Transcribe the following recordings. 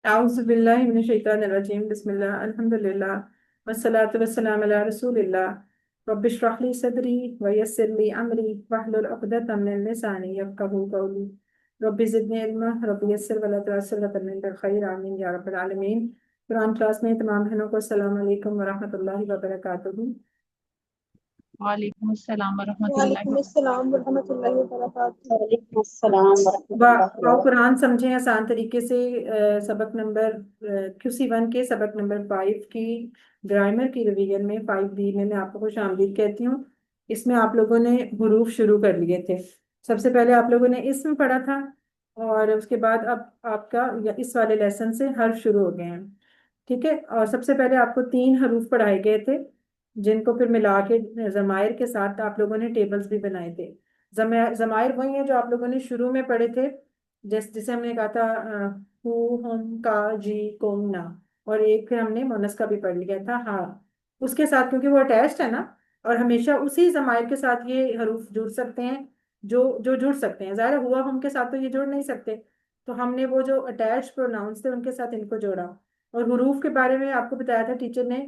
आउज़ुबिल्लाहि मिनश्शैतानिर्रजीम बिस्मिल्लाह अल्हम्दुलिल्लाह वस्सलातु वस्सलामु अला रसूलिल्लाह रब्बिश्रह ली सदरी व यस्सिर ली अमरी वहलुल उक़दतम मिन लिसानी यफ़क़हू क़ौली रब्बि ज़िदनी इल्मा रब्बि यस्सिर व ला तुअस्सिर व तम्मिम बिल खैर आमीन या रब्बल आलमीन। कुरान क्लास में तमाम बहनों को अस्सलाम वालेकुम व रहमतुल्लाहि व बरकातुहू। वालेकुम अस्सलाम वरहमतुल्लाहि वालेकुम अस्सलाम वरहमतुल्लाहि वबरकातुहू। वालेकुम अस्सलाम वरहमतुल्लाहि आओ वबरकातुहू। कुरान समझें आसान तरीके से। सबक नंबर QC1 के सबक नंबर 5 की ग्रामर की रिवीजन में 5B में मैं आपको खुश आमदीद कहती हूँ। इसमें आप लोगों ने हुरूफ शुरू कर लिए थे। सबसे पहले आप लोगों ने इस्म पढ़ा था और उसके बाद अब आपका इस वाले लेसन से हर्फ शुरू हो गए हैं। ठीक है, और सबसे पहले आपको 3 हरूफ पढ़ाए गए थे जिनको फिर मिला के जमायर के साथ आप लोगों ने टेबल्स भी बनाए थे। जमायर वही है जो आप लोगों ने शुरू में पढ़े थे। जिसे हमने कहा था हु हम का जी कुम ना। और एक फिर हमने मोनस का भी पढ़ लिया था हाँ उसके साथ, क्योंकि वो अटैच्ड है ना। और हमेशा उसी जमायर के साथ ये हरूफ जुड़ सकते हैं जो जो जुड़ सकते हैं। ज़ाहिर है हुआ हम के साथ तो ये जुड़ नहीं सकते। तो हमने वो जो अटैच्ड प्रोनाउंस थे उनके साथ इनको जोड़ा। और हुरूफ के बारे में आपको बताया था टीचर ने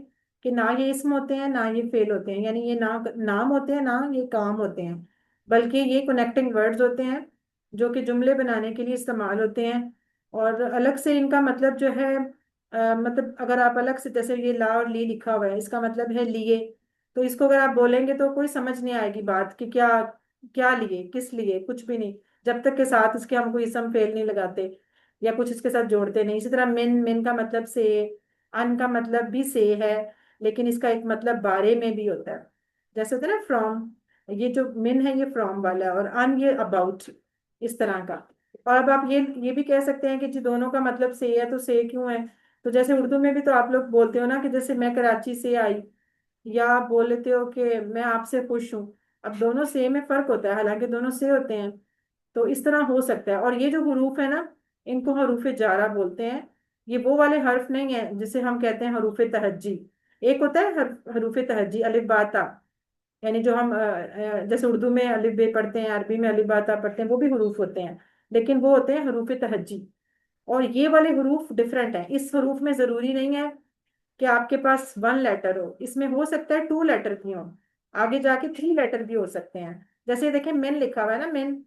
कि ना ये इसम होते हैं ना ये फेल होते हैं, यानी ये ना नाम होते हैं ना ये काम होते हैं, बल्कि ये कनेक्टिंग वर्ड्स होते हैं जो कि जुमले बनाने के लिए इस्तेमाल होते हैं। और अलग से इनका मतलब जो है मतलब अगर आप अलग से जैसे ये ला और ली लिखा हुआ है इसका मतलब है लिए। तो इसको अगर आप बोलेंगे तो कोई समझ नहीं आएगी बात कि क्या क्या लिए किस लिए, कुछ भी नहीं। जब तक के साथ इसके हम कोई इसम फेल नहीं लगाते या कुछ इसके साथ जोड़ते नहीं। इसी तरह मिन, मिन का मतलब से, अन का मतलब भी से है लेकिन इसका एक मतलब बारे में भी होता है। जैसे होता है ना फ्रॉम, ये जो मिन है ये फ्रॉम वाला है और अन ये अबाउट, इस तरह का। और अब आप ये भी कह सकते हैं कि जी दोनों का मतलब से है तो से क्यों है। तो जैसे उर्दू में भी तो आप लोग बोलते हो ना कि जैसे मैं कराची से आई, या आप बोल लेते हो कि मैं आपसे खुश हूँ। अब दोनों से में फर्क होता है, हालांकि दोनों से होते हैं। तो इस तरह हो सकता है। और ये जो हरूफ है ना इनको हरूफ जारा बोलते हैं। ये वो वाले हर्फ नहीं है जिसे हम कहते हैं हरूफ तहज्जी। एक होता है हरूफ तहज्जी अलिफ बा ता, यानी जो हम जैसे उर्दू में अलिफ बे पढ़ते हैं, अरबी में अलिफ बा ता पढ़ते हैं, वो भी हरूफ होते हैं। लेकिन वो होते हैं हरूफ तहज्जी। और ये वाले हरूफ डिफरेंट हैं। इस हरूफ में जरूरी नहीं है कि आपके पास 1 लेटर हो, इसमें हो सकता है 2 लेटर भी हो, आगे जाके 3 लेटर भी हो सकते हैं। जैसे देखिए मिन लिखा हुआ है ना, मिन।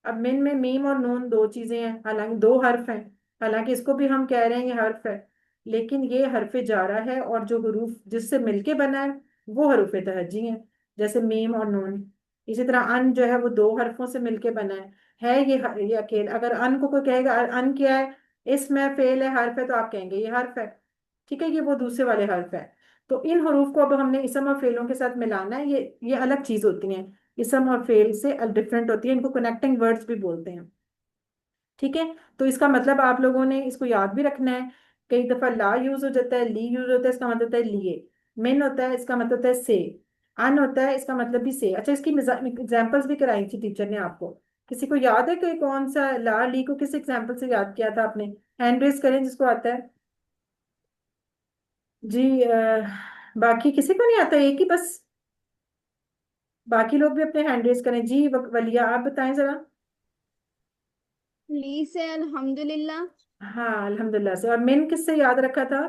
अब मिन में मीम और नून दो चीजें हैं, हालांकि 2 हर्फ हैं। हालांकि इसको भी हम कह रहे हैं ये हर्फ है, लेकिन ये हर्फ जारा है और जो हरूफ जिससे मिलके बना है वो हरूफ तहज्जी है, जैसे मीम और नून। इसी तरह अन जो है वो 2 हर्फों से मिलके बना है ये अकेले। अगर अन को कोई कहेगा अन क्या है, इसमें फेल है हर्फ है, तो आप कहेंगे ये हर्फ है। ठीक है, ये वो दूसरे वाले हर्फ है। तो इन हरूफ को अब हमने इसम और फेलों के साथ मिलाना है। ये अलग चीज होती हैं, इसम और फेल से डिफरेंट होती है। इनको कनेक्टिंग वर्ड्स भी बोलते हैं। ठीक है, तो इसका मतलब आप लोगों ने इसको याद भी रखना है। कई दफा ला यूज हो जाता है, ली यूज होता है, इसका मतलब होता है लिए। मिन होता है इसका मतलब होता है से। अन होता है इसका मतलब भी से। अच्छा, इसकी एग्जाम्पल्स भी कराई थी टीचर ने आपको। किसी को याद है कि कौन सा ला ली को किस एग्जाम्पल से याद किया था आपने? हैंड रेज करें जिसको आता है जी। बाकी किसी को नहीं आता, एक ही बस? बाकी लोग भी अपने हैंड रेज करें जी। वलिया आप बताएं जरा। ली से अल्हम्दुलिल्लाह। हाँ अल्हम्दुलिल्लाह से। और मिन किससे याद रखा था?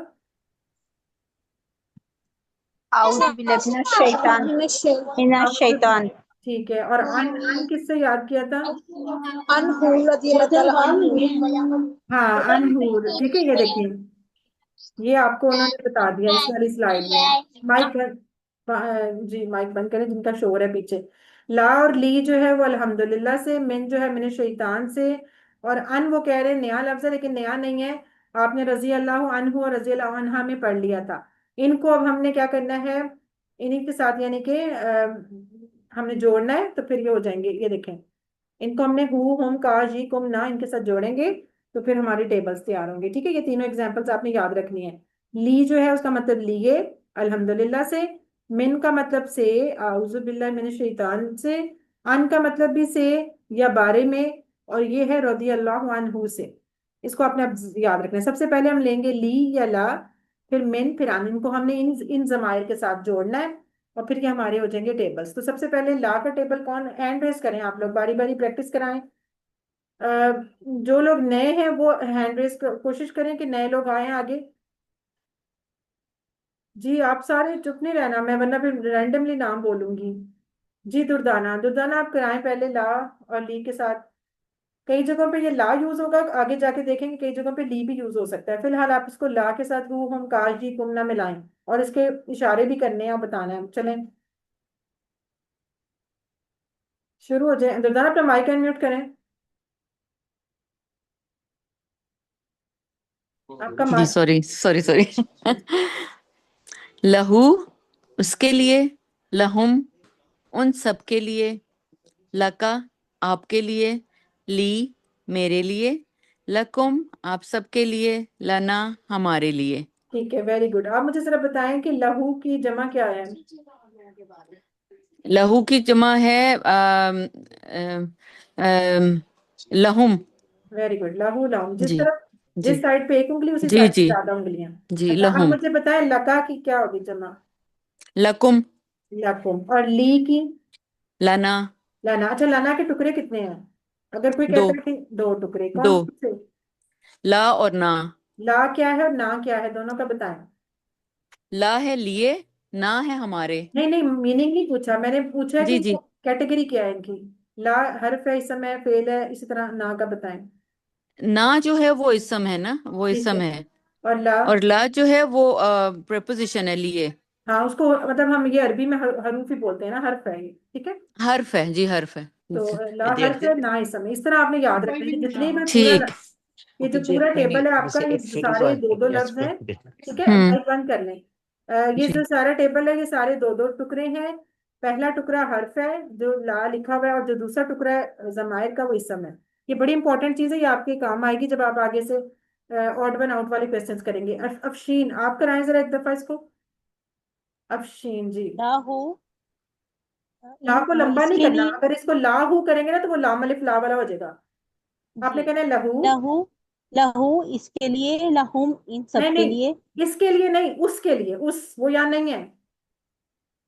आऊज़ु बिल्लाहि मिनश शैतान मिनश आप- शैतान। ठीक है। और अन, अन किससे याद किया था? अनहु रज़ियल्लाहु ताला अन्हु। हाँ अनहूर। ठीक है, ये देखिए ये आपको उन्होंने बता दिया इस वाली स्लाइड में। माइक जी माइक बंद करें, जिनका शोर है पीछे। ला और ली जो है वो अल्हम्दुलिल्लाह से, मिन जो है मिन शैतान से। और अन वो कह रहे हैं नया लफ्ज है लेकिन नया नहीं है। आपने रजी अल्लाह अनहु और रजी अल्लाह अन्हा में पढ़ लिया था। इनको अब हमने क्या करना है, इन्हीं के साथ यानी कि हमने जोड़ना है तो फिर ये हो जाएंगे। ये देखें, इनको हमने हु हुम का जी कुम ना इनके साथ जोड़ेंगे तो फिर हमारी टेबल्स तैयार होंगी। ठीक है, ये तीनों एग्जांपल्स आपने याद रखनी है। ली जो है उसका मतलब लिए अल्हम्दुलिल्लाह से। मिन का मतलब से, आउज़ु बिल्लाहि मिनश शैतान से। अन का मतलब भी से या बारे में। और ये है रदी अल्लाह अन्हु से। इसको आपने अब याद रखना है। सबसे पहले हम लेंगे ली या ला, फिर मिन, फिर अन। इनको हमने इन जमायर के साथ जोड़ना है और फिर ये हमारे हो जाएंगे टेबल्स। तो सबसे पहले ला का टेबल कौन, हैंड रेस करें आप लोग, बारी बारी प्रैक्टिस कराएं। जो लोग नए हैं वो हैंड रेस कोशिश करें कि नए लोग आए आगे। जी आप सारे चुप नहीं रहना, मैं वरना फिर रैंडमली नाम बोलूंगी। जी दुर्दाना, दुर्दाना आप कराएं पहले ला और ली के साथ। कई जगहों पे ये ला यूज होगा, आगे जाके देखेंगे कई जगहों पे ली भी यूज हो सकता है। फिलहाल आप इसको ला के साथ रूह हम काश जी तुम ना मिलाएं, और इसके इशारे भी करने हैं और बताना है। चलें शुरू हो जाए। दुर्दाना अपना माइक अनम्यूट करें। आपका जी माइक। Sorry sorry sorry. लहू उसके लिए, लहुम उन सब के लिए, लका आपके लिए, ली मेरे लिए, लकुम आप सबके लिए, लना हमारे लिए। ठीक है, वेरी गुड। आप मुझे जरा बताएं कि लहू की जमा क्या है। लहू की जमा है लहुम। वेरी गुड, लहू लाऊं। जिस जी तरफ, जी जिस साइड पे एक उंगली उसी जी साइड पे जी ज्यादा उंगलियां। जी अच्छा अब लहुम। मुझे बताएं लका की क्या होगी जमा। लकुम। लकुम। और ली की। लना। लाना। अच्छा लाना के टुकड़े कितने हैं। अगर कोई दो। कहता है कि दो टुकड़े, दो। कौन से। ला और ना। ला क्या है और ना क्या है, दोनों का बताएं। ला है लिए, ना है हमारे। नहीं नहीं, मीनिंग नहीं पूछा मैंने, पूछा है कि जी जी। कैटेगरी क्या है इनकी। ला हर्फ है, इस समय फेल है, इसी तरह ना का बताएं। ना जो है वो इसम है ना, वो ठीक है। इसम है। और ला। और ला जो है वो प्रेपोजिशन है, लिए। हाँ उसको मतलब हम ये अरबी में हरूफ ही बोलते हैं ना, हर्फ है ये। ठीक है। हर्फ है जी, हर्फ है। तो ला हर्फ है, ना इस समय, इस तरह आपने याद रखना है कि जितने भी पूरा, ठीक। ये जो पूरा टेबल है आपका, ये सारे दो दो लफ्ज हैं। ठीक है, हम्म। माइक बंद कर लें। ये जो जी। सारा टेबल है ये सारे दो दो टुकड़े हैं। पहला टुकड़ा हर्फ है जो ला लिखा हुआ है, और जो दूसरा टुकड़ा है जमायर का, वो इसम है। ये बड़ी इंपॉर्टेंट चीज है, ये आपके काम आएगी जब आप आगे से ऑड वन आउट वाले क्वेश्चंस करेंगे। अफशीन आप कराएं जरा एक दफा इसको। अफशीन जी। लहू ला को लंबा नहीं इसके करना, लिए, अगर इसको लाहू करेंगे ना तो वो लाम अलिफ ला वाला हो जाएगा। जी, आपने कहना है लहू। लहू, लहू इसके लिए, लहुम इन सब नहीं के लिए। नहीं, इसके लिए नहीं, उसके लिए, उस वो यहाँ नहीं है।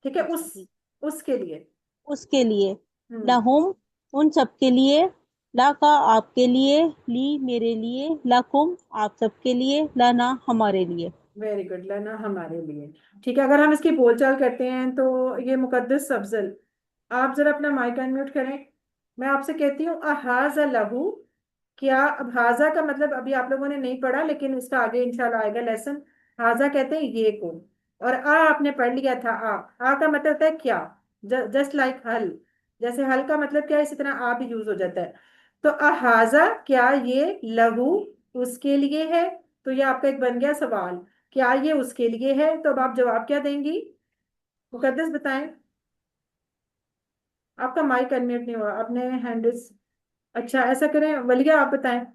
ठीक है, अच्छा उस, जी, उसके लिए। उसके लिए, हम्म। लहुम उन सब के लिए, ला का आपके लिए, ली मेरे लिए, लकुम आप सबके लिए, लना हमारे लिए। वेरी गुड, लेना हमारे लिए। ठीक है, अगर हम इसकी बोलचाल करते हैं तो ये मुकद्दस अफजल, आप जरा अपना माइक अनम्यूट करें। मैं आपसे कहती हूँ अहाजा लहू, क्या। अब हाजा का मतलब अभी आप लोगों ने नहीं पढ़ा, लेकिन इसका आगे इंशाल्लाह आएगा लेसन। हाजा कहते हैं ये को, और आ आपने पढ़ लिया था। आ का मतलब होता है क्या, जस्ट लाइक हल। जैसे हल का मतलब क्या है, इसी तरह आ भी यूज हो जाता है। तो अहाजा क्या ये लहू उसके लिए है। तो ये आपका एक बन गया सवाल, क्या ये उसके लिए है। तो अब आप जवाब क्या देंगी, मुकद्दस बताएं। आपका माइक अनम्यूट नहीं हुआ, आपने हैंड। अच्छा ऐसा करें, वलिया आप बताएं।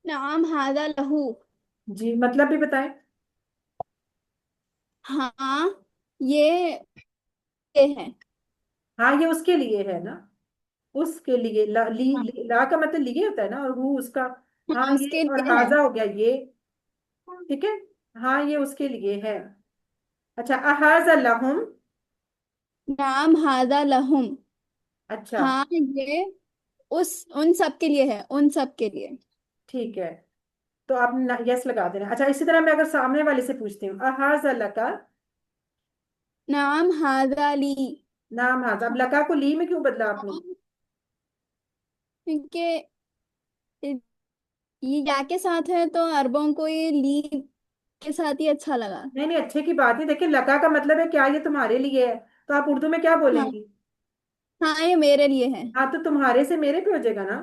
नाम हादा लहू। जी मतलब भी बताएं। हाँ ये है। हाँ ये उसके लिए है ना, उसके लिए। हाँ, ला का मतलब लिए होता है ना, और वो उसका। हाँ हाँ ये, उसके और लिए है। हाजा हो गया ये। ठीक है। हाँ ये उसके लिए है। अच्छा अहाजा लहुम। नाम हादा लहुम। अच्छा हाँ ये उस उन सब के लिए है, उन सब के लिए। ठीक है, तो आप यस लगा देना। अच्छा इसी तरह मैं अगर सामने वाले से पूछती हूँ अहाजा लका। नाम हादा ली। नाम हाजा, अब लका को ली में क्यों बदला आपने। हाँ, क्योंकि ये या के साथ है तो अरबों को ये ली के साथ ही अच्छा लगा। नहीं नहीं, अच्छे की बात नहीं, देखिए लका का मतलब है क्या ये तुम्हारे लिए है, तो आप उर्दू में क्या हाँ, बोलेंगी। हाँ ये मेरे लिए है। हाँ तो तुम्हारे से मेरे पे हो जाएगा ना।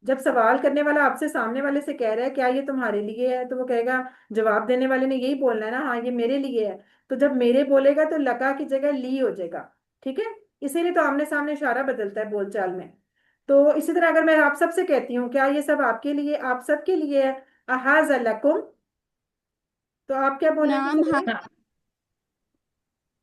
जब सवाल करने वाला आपसे सामने वाले से कह रहा है क्या ये तुम्हारे लिए है, तो वो कहेगा, जवाब देने वाले ने यही बोलना है ना, हाँ ये मेरे लिए है। तो जब मेरे बोलेगा तो लका की जगह ली हो जाएगा। ठीक है, इसीलिए तो आमने सामने इशारा बदलता है बोलचाल में। तो इसी तरह अगर मैं आप सबसे कहती हूँ क्या ये सब आपके लिए, आप सबके लिए है, अहाज़ लकुम, तो आप क्या बोलेंगे नाम हा, बोले।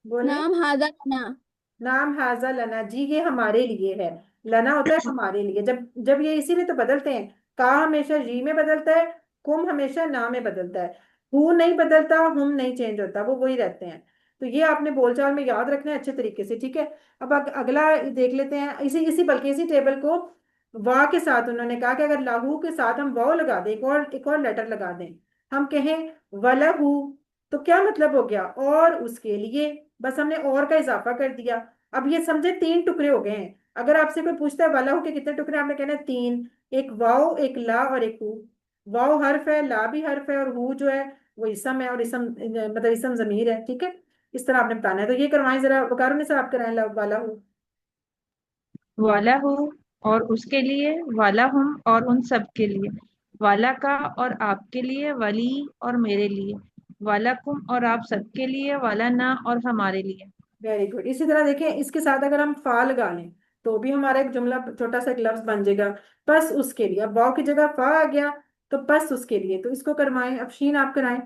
बोले। नाम हादा ना। नाम हाजा लना, जी ये हमारे लिए है। लना होता है हमारे लिए, जब जब ये इसीलिए तो बदलते हैं। का हमेशा जी में बदलता है, कुम हमेशा ना में बदलता है। हु नहीं बदलता, हुम नहीं चेंज होता, वो वही रहते हैं। तो ये आपने बोलचाल में याद रखना है अच्छे तरीके से, ठीक है। अब अगला देख लेते हैं, इसी इसी बल्कि इसी टेबल को वाह के साथ उन्होंने कहा कि अगर लाहू के साथ हम वाव लगा दें, एक और लेटर लगा दें, हम कहें वलहू, तो क्या मतलब हो गया, और उसके लिए, बस हमने और का इजाफा कर दिया। अब ये समझे 3 टुकड़े हो गए हैं। अगर आपसे कोई पूछता है वलहू के कितने टुकड़े, आपने कहना है 3, एक वाव, एक ला और एक हु। वाव हर्फ है, ला भी हर्फ है, और हु जो है वो इसम है, और इसम मतलब इसम जमीर है, ठीक है। इस तरह आपने बताना है, तो ये करवाएं जरा, वकारुन से आप कराएं वाला हु। वाला हो और उसके लिए, वाला हम और उन सब के लिए, वाला का और आपके लिए, वली और मेरे लिए, वाला कुम और आप सबके लिए, वाला ना और हमारे लिए। Very good. इसी तरह देखें, इसके साथ अगर हम फा लगा लें तो भी हमारा एक जुमला, छोटा सा एक लफ्ज बन जाएगा, बस उसके लिए। अब वाव की जगह फा आ गया, तो बस उसके लिए, तो इसको करवाएं। अब शीन आप कराएं।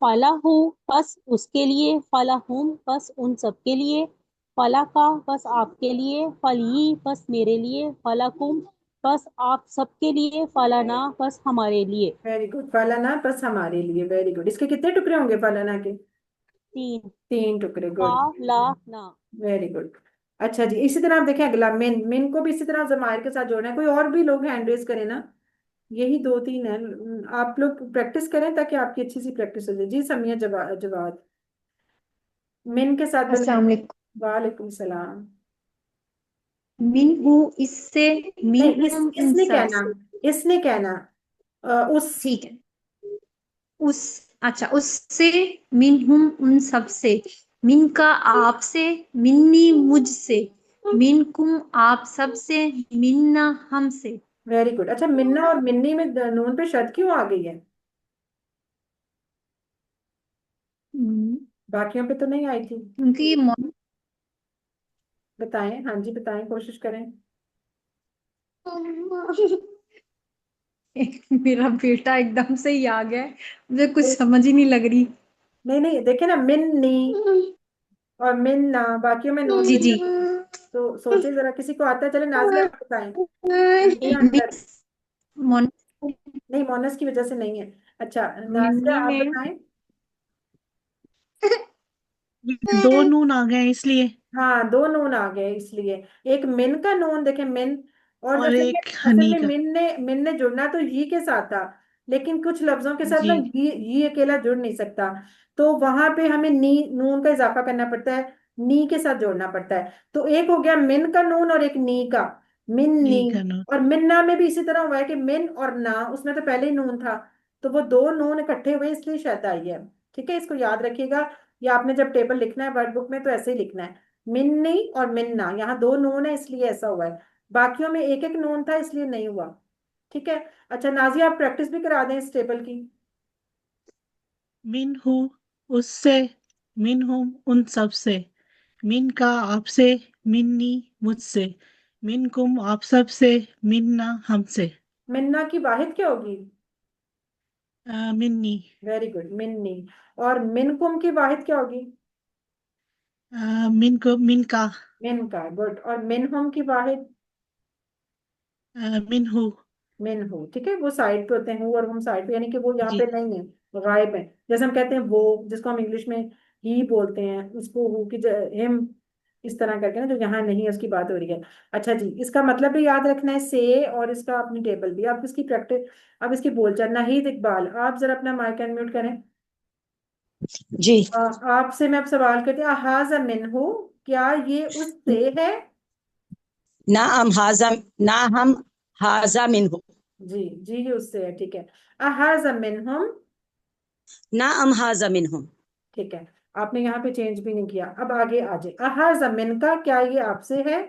फलाहू बस उसके लिए, फलाहुम बस उन सब के लिए, फलाका बस आपके लिए, फली बस मेरे लिए, फलाकुम बस आप सबके लिए, फलाना बस हमारे लिए। Very good. फलाना बस हमारे लिए, वेरी गुड। इसके कितने टुकड़े होंगे फलाना के? 3। 3 टुकड़े, फा गुड। ला ना। Very good. अच्छा जी, इसी तरह आप देखें अगला मिन, मिन को भी इसी तरह जमायर के साथ जोड़ना है। कोई और भी लोग हैंड रेज करें ना, यही 2-3 है। आप लोग प्रैक्टिस करें ताकि आपकी अच्छी सी प्रैक्टिस हो जाए। जी समिया जवाद, मिन के साथ अस्सलाम बनाए। वालेकुम। वालेकुम सलाम। मिनहू इससे, नहीं, मिनहुम इन इसने सब कहना, से। इसने कहना, उस, ठीक है। उस, अच्छा, उससे, मिनहुम उन सब से, मिनका आपसे, मिन्नी मुझसे, मिनकुम आप सब से, मिन्ना हमसे। Very good. अच्छा, मिन्ना और मिन्नी में नून पे शर्त क्यों आ गई है? बाकियों पे तो नहीं आई थी। क्योंकि बताएं, हाँ जी बताएं, कोशिश करें। मेरा बेटा एकदम से ही आ गया है, मुझे कुछ समझ ही नहीं लग रही। नहीं नहीं, देखे ना, मिन्नी और मिन्ना, बाकियों में नून जी पे जी। शर्त है। तो सोचे जरा, किसी को आता है? चले नाज़िया आप बताएं। नाज़िया अंदर, मोन नहीं मोनस की वजह से नहीं है। अच्छा नाज़िया मिन्नी आप में बताएं। दो नून आ गए इसलिए। हाँ, 2 नून आ गए इसलिए। एक मिन का नून, देखे मिन, और और एक असल हनी में का। मिन ने जुड़ना तो ही के साथ था, लेकिन कुछ लफ्जों के साथ ना जी। ही अकेला जुड़ नहीं सकता, तो वहां पे हमें नी नून का इजाफा करना पड़ता है, नी के साथ जोड़ना पड़ता है। तो एक हो गया मिन का नून और एक नी का, मिन नी। नी का नून। और मिन्ना में भी इसी तरह हुआ है कि मिन और ना, उसमें तो पहले ही नून था, तो वो 2 नून इकट्ठे हुए इसलिए शर्त आई है। ठीक है, इसको याद रखिएगा। या आपने जब टेबल लिखना है वर्ड बुक में तो ऐसे ही लिखना है, मिन्नी और मिन्ना, यहाँ 2 नून है इसलिए ऐसा हुआ है। बाकियों में एक एक नून था इसलिए नहीं हुआ। ठीक है। अच्छा नाजिया, आप प्रैक्टिस भी करा दें इस टेबल की। मिन हूँ उससे, मिन हूँ उन सब से, मिन का आपसे, मिन्नी मुझसे, मिन कुम आप सब से, मिन्ना हमसे। मिन्ना की वाहिद क्या होगी? मिन्नी। Very good, Minni. और मिनकुम की वाहिद क्या होगी? मिन को, मिन का। मिन का, गुड। और मिनहुम की वाहिद? मिन हूँ। मिन हो, ठीक है। वो साइड पे होते हैं, हु और हम साइड पे, यानी कि वो यहाँ जी। पे नहीं है, गायब है। जैसे हम कहते हैं वो, जिसको हम इंग्लिश में ही बोलते हैं, उसको हु की हिम, इस तरह करके ना, जो यहाँ नहीं है उसकी बात हो रही है। अच्छा जी, इसका मतलब भी याद रखना है से, और इसका अपनी टेबल भी। आप इसकी प्रैक्टिस, अब इसकी बोलचाल। नाहिद इकबाल, आप जरा अपना माइक अनम्यूट करें। जी। आपसे मैं अब सवाल करती हूँ, हाजा मिनहु, क्या ये उससे है? ना हम हाजा, ना हम हाजा मिनहु, जी जी, ये उससे है, ठीक है। अहाजा मिनहुम, ना हम हाजा मिनहु, ठीक है। आपने यहाँ पे चेंज भी नहीं किया। अब आगे आ जाए, अहाजा मिनका, क्या ये आपसे है?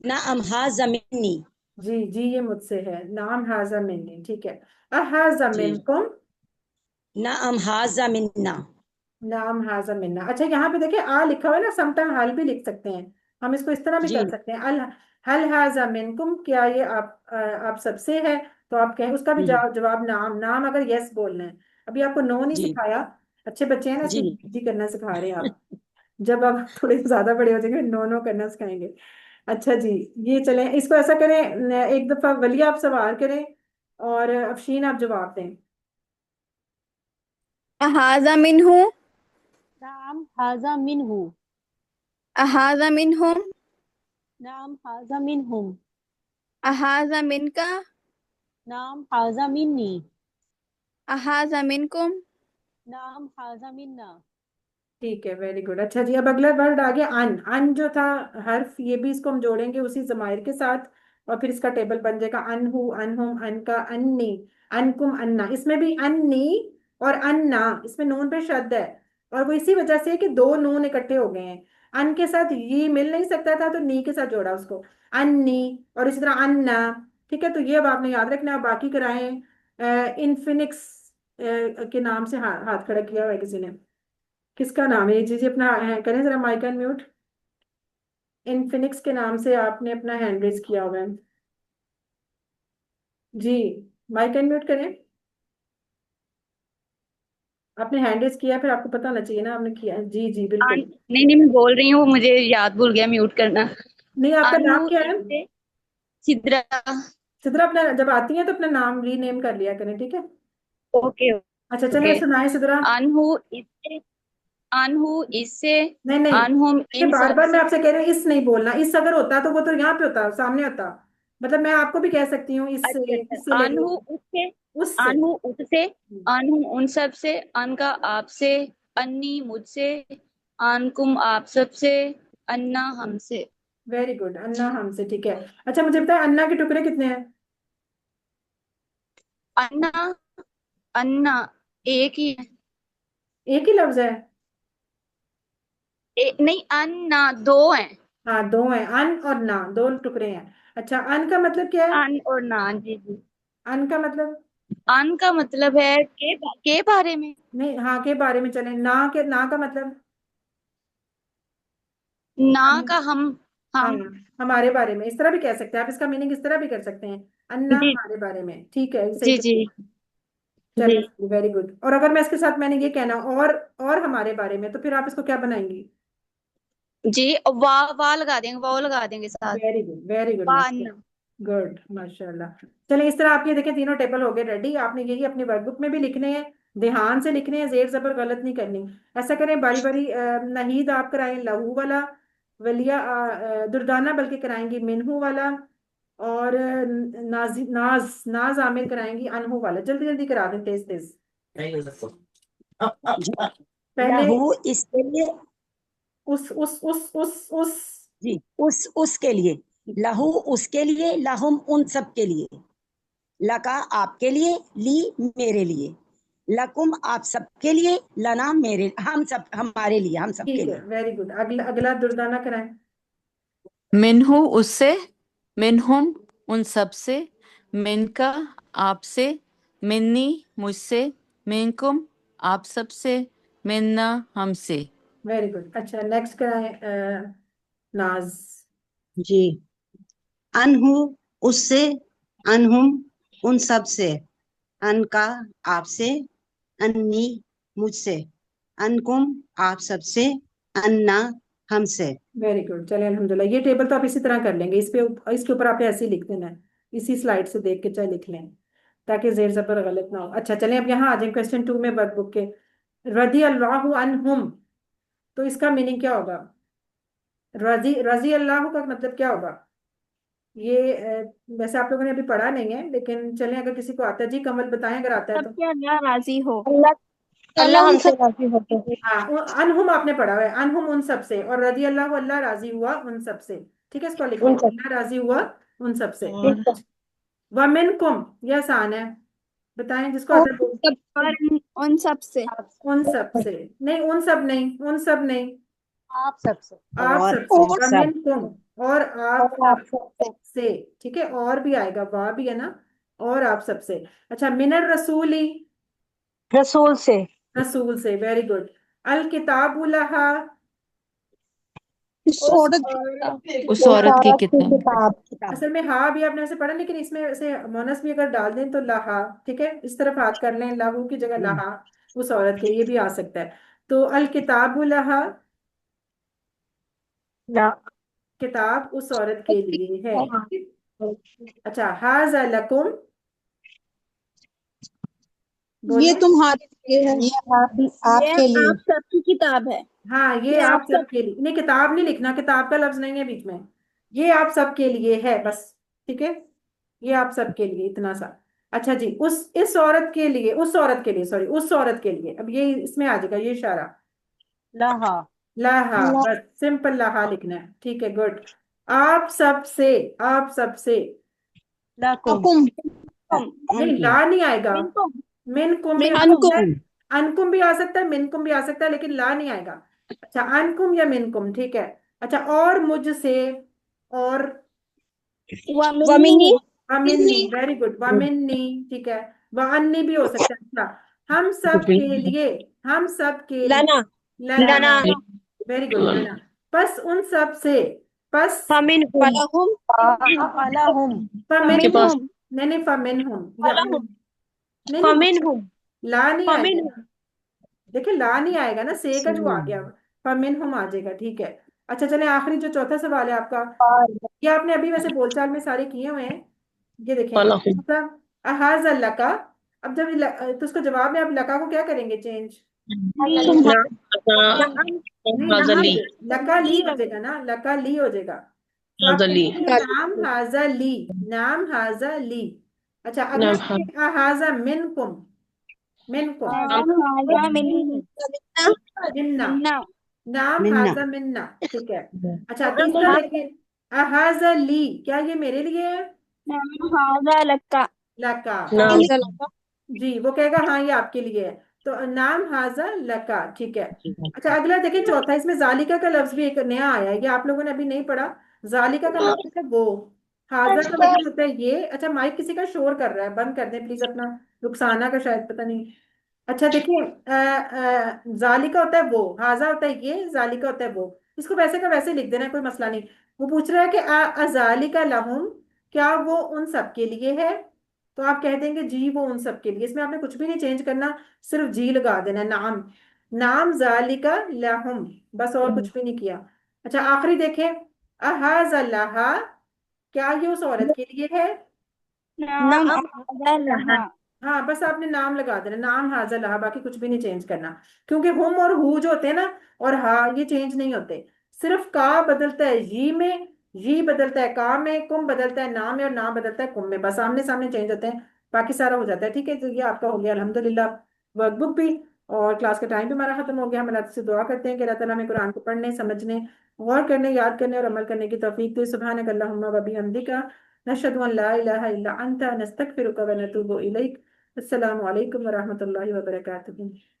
ना हम हाजा मिन्नी। जी जी, ये मुझसे है, नाम हाजा मिन्नी, ठीक है। अहाजा जी। मिनकुम, ना हम हाजा मिन्ना। नाम हाजा मिन्ना। अच्छा, यहाँ पे देखिए आ लिखा हुआ है ना, समटाइम हल भी लिख सकते हैं, हम इसको इस तरह भी जी कर सकते हैं। अल हल हाजा मिनकुम, क्या ये आप सबसे है? तो आप कहें, उसका भी हम्म, जवाब नाम, नाम अगर यस बोलना है। अभी आपको नो नहीं जी सिखाया, अच्छे बच्चे हैं ना, जी। इसलिए जी करना सिखा रहे हैं आप। जब आप थोड़े ज्यादा बड़े हो जाएंगे, नो नो करना सिखाएंगे। अच्छा जी, ये चलें, इसको ऐसा करें, एक दफा वली आप सवाल करें और अफशीन आप जवाब दें। हाजा मिनहू नाम हाजा मिनहु। अहाजा मिनहुम। नाम हाजा मिनहुम। अहाजा मिनका। नाम हाजा मिन्नी। अहाजा मिनकुम। नाम हाजा मिन्ना। ठीक है, वेरी गुड। अच्छा जी, अब अगला वर्ड आ गया अन। अन जो था हर्फ, ये भी इसको हम जोड़ेंगे उसी जमायर के साथ, और फिर इसका टेबल बन जाएगा अनहु, अनहुम, अनका, अन्नी, अनकुम, अन्ना। इसमें भी अन्नी और अन्ना, इसमें नून पे शद है, और वो इसी वजह से है कि दो नून इकट्ठे हो गए हैं। अन के साथ ये मिल नहीं सकता था, तो नी के साथ जोड़ा उसको, अन्नी, और इसी तरह अन्ना। ठीक है, तो ये अब आपने याद रखना। अब बाकी कराएं। इनफिनिक्स के नाम से हाथ खड़ा किया हुआ है किसी ने। किसका नाम है ये? जी जी, अपना करें जरा माइक अनम्यूट। इनफिनिक्स के नाम से आपने अपना हैंड रेज किया हुआ है जी। माइक अनम्यूट करें। आपने हैंड रेज किया, फिर आपको पता होना चाहिए ना आपने किया है। जी जी बिल्कुल। नहीं नहीं, मैं बोल रही हूँ, मुझे याद भूल गया म्यूट करना। नहीं, आपका नाम अनु क्या है? इससे सिद्रा। सिद्रा, अपना जब आती है तो अपना नाम रीनेम कर लिया करें, ठीक है? ओके अच्छा, चलिए ओके। सुनाए सिद्रा। अनहु इससे, अनहु इससे, नहीं नहीं, अनहुम ये इन बार सब बार मैं से। आपसे कह रही हूँ, इस नहीं बोलना। इस अगर होता तो वो तो यहाँ पे होता, सामने होता। मतलब मैं आपको भी कह सकती हूँ अच्छा इससे, इससे अच्छा, लेके अनहु उससे, उससे। अनहु उससे, अनहुम उन सब से, अन का आपसे, अन्नी मुझसे, अनकुम आप सब से, अन्ना हमसे। वेरी गुड, अन्ना हमसे। ठीक है। अच्छा, मुझे बताए अन्ना के टुकड़े कितने हैं? अन्ना, अन्ना एक ही है। एक ही लफ्ज है? नहीं, अन्ना दो हैं। हाँ, दो हैं। अन और ना, दो टुकड़े हैं। अच्छा, अन का मतलब क्या है? अन और ना, जी जी। अन का मतलब? अन का मतलब है के बारे में। नहीं, हाँ के बारे में चले। ना के, ना का मतलब? ना हम। का हम, हाँ, हम। हमारे बारे में, इस तरह भी कह सकते हैं आप। इसका मीनिंग इस तरह भी कर सकते हैं, अन्ना जी हमारे बारे में। ठीक है, सही जी जी कर। जी। चलिए, वेरी गुड। और अगर मैं इसके साथ मैंने ये कहना और हमारे बारे में, तो फिर आप इसको क्या बनाएंगी? जी, वाह लगा देंगे, वाह लगा देंगे साथ। वेरी गुड, वेरी गुड वाह माशा। अन्ना। गुड, माशाल्लाह। चलिए, इस तरह आप ये देखें, तीनों टेबल हो गए रेडी। आपने यही अपनी वर्कबुक में भी लिखने हैं, ध्यान से लिखने हैं, जेर जबर गलत नहीं करनी। ऐसा करें, बारी बारी नहीद आप कराएं लहू वाला, वलिया दुर्दाना बल्कि कराएंगी मिनहू वाला, और नाज नाज आमिर कराएंगी अनहू वाला। जल्दी जल्दी करा दें, तेज तेज। जी। पहले लहू इसके लिए। उस। जी, उसके लिए। लहू उसके लिए, लहुम उन सब के लिए। लका आपके लिए, ली मेरे लिए, लकुम आप सबके लिए, लना मेरे, हम सब हमारे लिए, हम सबके ठीक है, लिए। Very good. अगला अगला दुर्दाना कराएं। मिन्हु उससे, मिन्हुम उन सब से, मिनका आपसे, मिन्नी मुझसे, मिनकुम आप सब से, मिन्ना हमसे। Very good. अच्छा, नेक्स्ट कराएं नाज। जी। अनहु उससे, अनहुम उन सब से, अनका आपसे, अन्नी मुझसे, अनकुम आप सबसे, अन्ना हमसे। Very good. चलिए, अल्हम्दुलिल्लाह। ये टेबल तो आप इसी तरह कर लेंगे। इसके ऊपर आप ऐसे ही लिख देना है, इसी स्लाइड से देख के चाहे लिख लें, ताकि जेर जबर गलत ना हो। अच्छा, चलें अब यहाँ आ जाए क्वेश्चन 2 में वर्कबुक के। रदी अल्लाह अनहुम, तो इसका मीनिंग क्या होगा? रजी रजी अल्लाह का मतलब क्या होगा? ये वैसे आप लोगों ने अभी पढ़ा नहीं है, लेकिन चलें, अगर किसी को आता है। जी कमल, बताएं अगर आता है तो। सबके अल्लाह राजी हो। अल्लाह अल्लाह अल्लाह उन हमसे सब। राजी होते हैं। हाँ, अनहुम आपने पढ़ा हुआ है, अनहुम उन सब से, और रजी अल्लाह, अल्लाह राजी हुआ उन सब से। ठीक है, इसको लिख लें, उन सब। अल्लाह राजी हुआ उन सब से। और ठीक है। वमिनकुम, ये आसान है, बताएं जिसको और आता है वो। सब और उन सब से। उन सब से नहीं, उन सब नहीं, उन सब नहीं, आप सबसे। आप और सब से। और सब। वमिनकुम, और आप और आप सबसे। से। ठीक है, और भी आएगा, वाह भी है ना, और आप सब से। अच्छा, मिनर रसूली, रसूल से। रसूल से। Very good. अल किताबु लहा, इस उस औरत की औरत किताब। की उस उस औरत किताब। की औरत की किताब। किताब। किताब। असल में हा भी आपने ऐसे पढ़ा, लेकिन इसमें ऐसे मोनस भी अगर डाल दें तो लहा। ठीक है, इस तरफ हाथ कर लें, लहू की जगह हम्म। लहा, उस औरत के, ये भी आ सकता है। तो अल किताबु लहा, ना। किताब उस औरत के लिए है। अच्छा, हाजा लकुम, बोले। तुम्हारे लिए है। ये आपके लिए। आप सबकी किताब है। हाँ, ये ये आप आप सब सबके लिए, नहीं किताब नहीं लिखना, किताब का लफ्ज नहीं है बीच में। ये आप सबके लिए है बस। ठीक है, ये आप सबके लिए इतना सा। अच्छा जी, उस इस औरत के लिए, उस औरत के लिए, सॉरी, उस औरत के लिए, अब ये इसमें आ जाएगा ये इशारा। लहा लाहा, बस सिंपल लाहा लिखना है। ठीक है, गुड। आप सबसे, आप सबसे, लकुम नहीं ला नहीं आएगा। मिनकुम भी आ सकता है, अनकुम भी आ सकता है, मिनकुम भी आ सकता है, लेकिन ला नहीं आएगा। अच्छा, अनकुम या मिनकुम, ठीक है। अच्छा, और मुझसे, और वमिनी वमिन्नी, वेरी गुड, वमिन्नी, ठीक है। वअन्नी भी हो सकता है। अच्छा, हम सब के लिए, हम सब के लिए, लना लना, वेरी गुड, लना। बस उन सब से, बस फलहुम फमिनहुम, नहीं नहीं, फमिनहुम, या नहीं नहीं, फमिनहुम ला नहीं आएगा। देखिए ला नहीं आएगा ना, से का जो आ गया, फमिनहुम आ जाएगा। ठीक है। अच्छा चले, आखिरी जो चौथा सवाल है आपका, ये आपने अभी वैसे बोलचाल में सारे किए हुए हैं। ये देखें, मतलब अहाज लका, अब जब तो उसको जवाब में आप लका को क्या करेंगे चेंज? नहीं, लका ली हो जाएगा ना, लका ली हो जाएगा। तो आप कहेंगे नाम हाजा ली, नाम हाजा ली। अच्छा, अगला देखें, अहाजा मिनकुम, मिनकुम, मिन्ना, नाम मिन्ना। हाजा मिन्ना, ठीक है। अच्छा, तीसरा देखें, अहाजा ली, क्या ये मेरे लिए है? लका, जी, वो कहेगा हाँ ये आपके लिए है। तो नाम हाजा लका, ठीक है। अच्छा, अगला देखें चौथा, इसमें जालिका का लफ्ज भी एक नया आया है, ये आप लोगों ने अभी नहीं पढ़ा। जालिका का मतलब है वो, हाजा का मतलब होता है ये। अच्छा, माइक किसी का शोर कर रहा है, बंद कर दें प्लीज अपना। रुखसाना का शायद, पता नहीं। अच्छा देखिए, जालिका होता है वो, हाजा होता है ये, जालिका होता है वो। इसको वैसे का वैसे लिख देना, कोई मसला नहीं। वो पूछ रहा है कि अजालिका लहुम, क्या वो उन सब के लिए है? तो आप कह देंगे जी वो उन सब के लिए। इसमें आपने कुछ भी नहीं चेंज करना, सिर्फ जी लगा देना, नाम, नाम जालिका लहुम, बस, और कुछ भी नहीं किया। अच्छा, आखिरी देखें, अहाज लहा, क्या ये उस औरत के लिए है? हाँ, बस आपने नाम लगा देना, नाम हाजा लहा, बाकी कुछ भी नहीं चेंज करना। क्योंकि हुम और हु जो होते हैं ना, और हा, ये चेंज नहीं होते। सिर्फ का बदलता है जी में, जी बदलता है का में, कुम बदलता है ना में, और ना बदलता है कुम में, बस आमने सामने चेंज होते हैं। बाकी सारा हो जाता है। ठीक है, तो ये आपका हो गया अल्हम्दुलिल्लाह वर्कबुक भी, और क्लास का टाइम भी हमारा खत्म हो गया। हम अल्लाह से दुआ करते हैं कि अल्लाह ताला हमें कुरान को पढ़ने, समझने, गौर करने, याद करने और अमल करने की तौफीक दे। सुब्हानक अल्लाहुम्मा व बिहम्दिका, नशहदु अन ला इलाहा इल्ला अंता, नस्तगफिरुका व नतूबु इलैक। अस्सलामु अलैकुम व रहमतुल्लाहि व बरकातुहू।